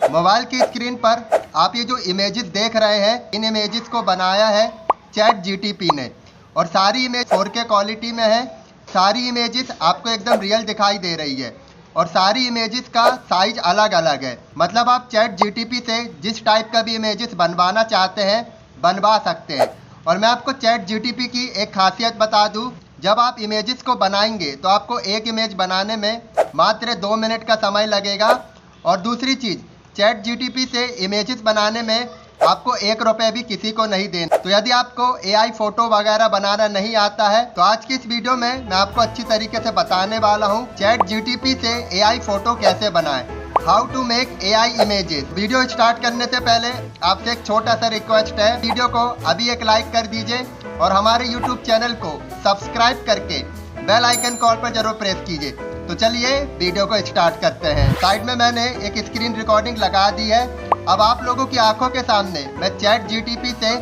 Mobile की screen पर आप ये जो इमेजेस देख रहे हैं, इन इमेजेस को बनाया है चैट जीटीपी ने और सारी इमेज 4K क्वालिटी में है। सारी इमेजेस आपको एकदम रियल दिखाई दे रही है और सारी इमेजेस का साइज अलग अलग है। मतलब आप चैट जीटीपी से जिस टाइप का भी इमेजेस बनवाना चाहते हैं बनवा सकते हैं। और मैं आपको चैट जीटीपी की एक खासियत बता दूं, जब आप इमेजेस को बनाएंगे तो आपको एक इमेज बनाने में मात्र 2 मिनट का समय लगेगा। और दूसरी चीज़, चैट जीटीपी से इमेजेस बनाने में आपको 1 रुपये भी किसी को नहीं देना। तो यदि आपको एआई फोटो वगैरह बनाना नहीं आता है तो आज की इस वीडियो में मैं आपको अच्छी तरीके से बताने वाला हूँ चैट जीटीपी से एआई फोटो कैसे बनाएं। How to make AI images. Video start करने से पहले आपसे एक छोटा सा रिक्वेस्ट है, वीडियो को अभी एक लाइक कर दीजिए और हमारे यूट्यूब चैनल को सब्सक्राइब करके बेल आइकन कॉल पर जरूर प्रेस कीजिए। तो चलिए वीडियो को स्टार्ट करते हैं। साइड में मैंने एक स्क्रीन रिकॉर्डिंग लगा दी है। अब आप लोगों की आंखों के सामने मैं चैट जीटीपी से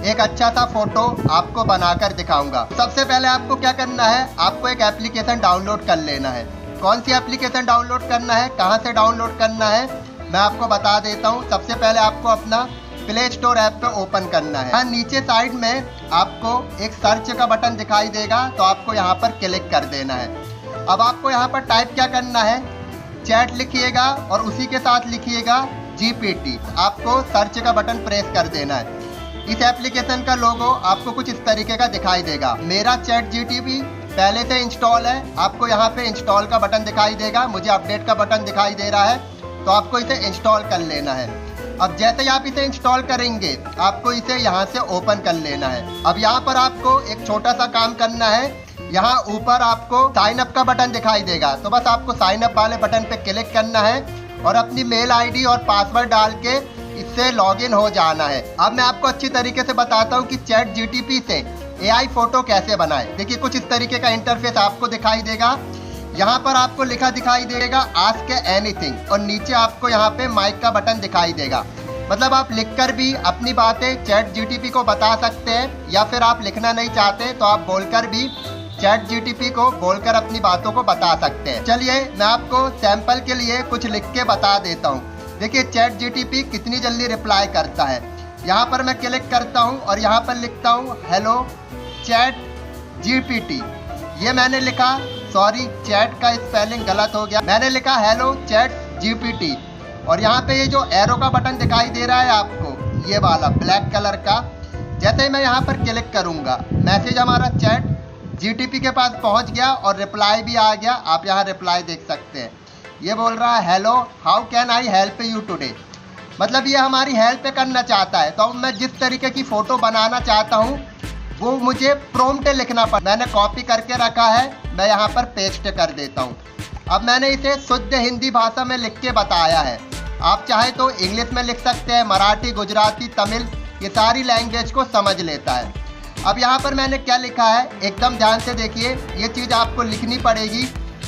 एक अच्छा सा फोटो आपको बनाकर दिखाऊंगा। सबसे पहले आपको क्या करना है, आपको एक एप्लीकेशन डाउनलोड कर लेना है। कौन सी एप्लीकेशन डाउनलोड करना है, कहाँ से डाउनलोड करना है, मैं आपको बता देता हूँ। सबसे पहले आपको अपना प्ले स्टोर ऐप पे ओपन करना है। नीचे साइड में आपको एक सर्च का बटन दिखाई देगा, तो आपको यहाँ पर क्लिक कर देना है। अब आपको यहाँ पर टाइप क्या करना है, चैट लिखिएगा और उसी के साथ लिखिएगा जीपीटी। आपको सर्च का बटन प्रेस कर देना है। इस एप्लीकेशन का लोगो आपको कुछ इस तरीके का दिखाई देगा। मेरा चैट जीटीपी पहले से इंस्टॉल है। आपको यहाँ पे इंस्टॉल का बटन दिखाई देगा, मुझे अपडेट का बटन दिखाई दे रहा है, तो आपको इसे इंस्टॉल कर लेना है। अब जैसे ही आप इसे इंस्टॉल करेंगे आपको इसे यहाँ से ओपन कर लेना है। अब यहाँ पर आपको एक छोटा सा काम करना है। यहाँ ऊपर आपको साइन अप का बटन दिखाई देगा, तो बस आपको साइन अप वाले बटन पे क्लिक करना है और अपनी मेल आईडी और पासवर्ड डाल के इससे लॉगिन हो जाना है। अब मैं आपको अच्छी तरीके से बताता हूँ कि चैट जीटीपी से एआई फोटो कैसे बनाए। देखिए कुछ इस तरीके का इंटरफेस आपको दिखाई देगा। यहाँ पर आपको लिखा दिखाई देगा आस्क एनीथिंग और नीचे आपको यहाँ पे माइक का बटन दिखाई देगा। मतलब आप लिखकर भी अपनी बातें चैट जीटीपी को बता सकते हैं, या फिर आप लिखना नहीं चाहते तो आप बोलकर भी चैट जीटीपी को बोलकर अपनी बातों को बता सकते हैं। चलिए मैं आपको सैंपल के लिए कुछ लिख के बता देता हूँ। देखिए चैट जीटीपी कितनी जल्दी रिप्लाई करता है। यहाँ पर मैं क्लिक करता हूँ और यहाँ पर लिखता हूँ हेलो चैट जीपीटी। ये मैंने लिखा, सॉरी चैट का स्पेलिंग गलत हो गया, मैंने लिखा हेलो चैट जीपीटी। और यहाँ पे ये जो एरो का बटन दिखाई दे रहा है आपको, ये वाला ब्लैक कलर का, जैसे ही मैं यहाँ पर क्लिक करूँगा मैसेज हमारा चैट जीटीपी के पास पहुँच गया और रिप्लाई भी आ गया। आप यहाँ रिप्लाई देख सकते हैं। ये बोल रहा है hello how can I help you today. मतलब ये हमारी हेल्प करना चाहता है। तो अब मैं जिस तरीके की फ़ोटो बनाना चाहता हूँ वो मुझे प्रॉम्प्ट लिखना पड़ा। मैंने कॉपी करके रखा है, मैं यहाँ पर पेस्ट कर देता हूँ। अब मैंने इसे शुद्ध हिंदी भाषा में लिख के बताया है। आप चाहे तो इंग्लिश में लिख सकते हैं, मराठी, गुजराती, तमिल, ये सारी लैंग्वेज को समझ लेता है। अब यहाँ पर मैंने क्या लिखा है एकदम ध्यान से देखिए, ये चीज़ आपको लिखनी पड़ेगी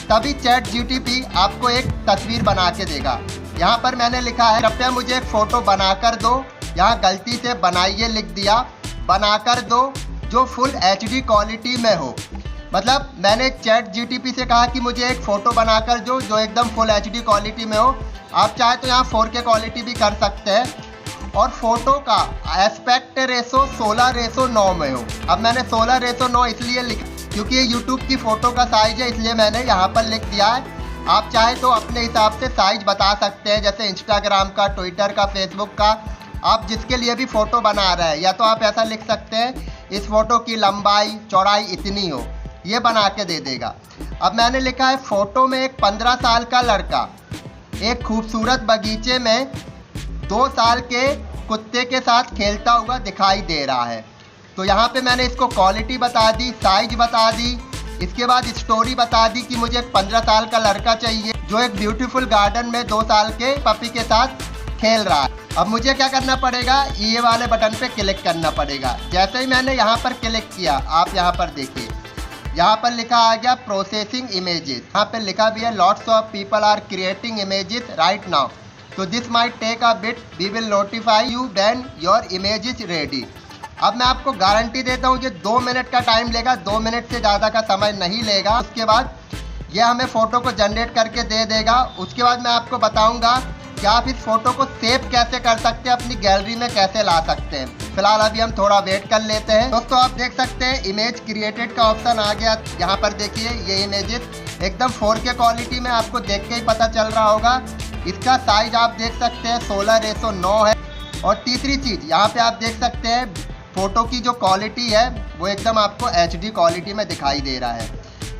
तभी चैट जीटीपी आपको एक तस्वीर बना के देगा। यहाँ पर मैंने लिखा है कृपया मुझे एक फ़ोटो बनाकर दो। यहाँ गलती से बनाइए लिख दिया, बनाकर दो जो फुल एचडी क्वालिटी में हो। मतलब मैंने चैट जीटीपी से कहा कि मुझे एक फ़ोटो बनाकर दो जो एकदम फुल एचडी क्वालिटी में हो। आप चाहे तो यहाँ 4K क्वालिटी भी कर सकते हैं और फोटो का एस्पेक्ट रेशो 16:9 में हो। अब मैंने 16:9 इसलिए लिखा क्योंकि ये यूट्यूब की फ़ोटो का साइज़ है, इसलिए मैंने यहाँ पर लिख दिया है। आप चाहे तो अपने हिसाब से साइज़ बता सकते हैं, जैसे इंस्टाग्राम का, ट्विटर का, फेसबुक का, आप जिसके लिए भी फ़ोटो बना रहे हैं। या तो आप ऐसा लिख सकते हैं इस फ़ोटो की लंबाई चौड़ाई इतनी हो, ये बना के दे देगा। अब मैंने लिखा है फ़ोटो में एक 15 साल का लड़का एक खूबसूरत बगीचे में 2 साल के कुत्ते के साथ खेलता हुआ दिखाई दे रहा है। तो यहाँ पे मैंने इसको क्वालिटी बता दी, साइज बता दी, इसके बाद स्टोरी बता दी कि मुझे एक 15 साल का लड़का चाहिए जो एक ब्यूटीफुल गार्डन में 2 साल के पपी के साथ खेल रहा है। अब मुझे क्या करना पड़ेगा, ये वाले बटन पे क्लिक करना पड़ेगा। जैसे ही मैंने यहाँ पर क्लिक किया, आप यहाँ पर देखिए, यहाँ पर लिखा आ गया प्रोसेसिंग इमेजेस। यहाँ पर लिखा भी है lots of people are creating images right now, तो this might take a bit, we will notify you when your image is ready. अब मैं आपको गारंटी देता हूँ ये 2 मिनट का टाइम लेगा, 2 मिनट से ज़्यादा का समय नहीं लेगा। उसके बाद ये हमें फ़ोटो को जनरेट करके दे देगा। उसके बाद मैं आपको बताऊँगा कि आप इस फोटो को सेव कैसे कर सकते हैं, अपनी गैलरी में कैसे ला सकते हैं। फिलहाल अभी हम थोड़ा वेट कर लेते हैं। दोस्तों आप देख सकते हैं इमेज क्रिएटेड का ऑप्शन आ गया। यहाँ पर देखिए ये इमेजेस एकदम 4K क्वालिटी में आपको देख के ही पता चल रहा होगा। इसका साइज आप देख सकते हैं 16:9 है। और तीसरी चीज़ यहाँ पे आप देख सकते हैं फ़ोटो की जो क्वालिटी है वो एकदम आपको HD क्वालिटी में दिखाई दे रहा है।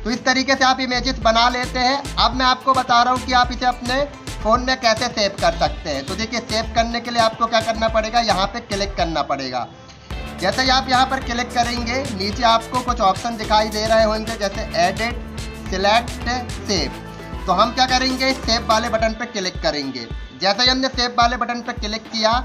तो इस तरीके से आप इमेजेस बना लेते हैं। अब मैं आपको बता रहा हूँ कि आप इसे अपने फ़ोन में कैसे सेव कर सकते हैं। तो देखिए सेव करने के लिए आपको क्या करना पड़ेगा, यहाँ पे क्लिक करना पड़ेगा। जैसे ही आप यहाँ पर क्लिक करेंगे नीचे आपको कुछ ऑप्शन दिखाई दे रहे होंगे, जैसे एडिट, सिलेक्ट, सेव। तो हम क्या करेंगे, सेव वाले बटन पर क्लिक करेंगे। जैसे ही हमने सेव वाले बटन पर क्लिक किया,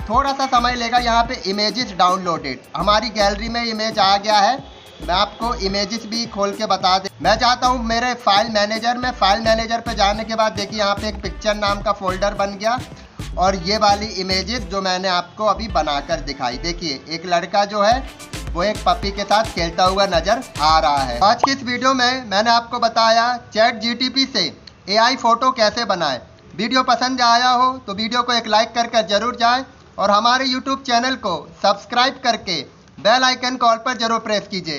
थोड़ा सा समय लेगा। यहाँ पे इमेजेस डाउनलोडेड, हमारी गैलरी में इमेज आ गया है। मैं आपको इमेजेस भी खोल के बता दें। मैं चाहता हूँ मेरे फाइल मैनेजर में, फाइल मैनेजर पे जाने के बाद देखिए यहाँ पे एक पिक्चर नाम का फोल्डर बन गया और ये वाली इमेजेस जो मैंने आपको अभी बनाकर दिखाई। देखिए एक लड़का जो है वो एक पपी के साथ खेलता हुआ नजर आ रहा है। आज की इस वीडियो में मैंने आपको बताया ChatGPT से AI फोटो कैसे बनाएं। वीडियो पसंद आया हो तो वीडियो को एक लाइक कर जरूर जाए और हमारे YouTube चैनल को सब्सक्राइब करके बेल आइकन कॉल पर जरूर प्रेस कीजिए।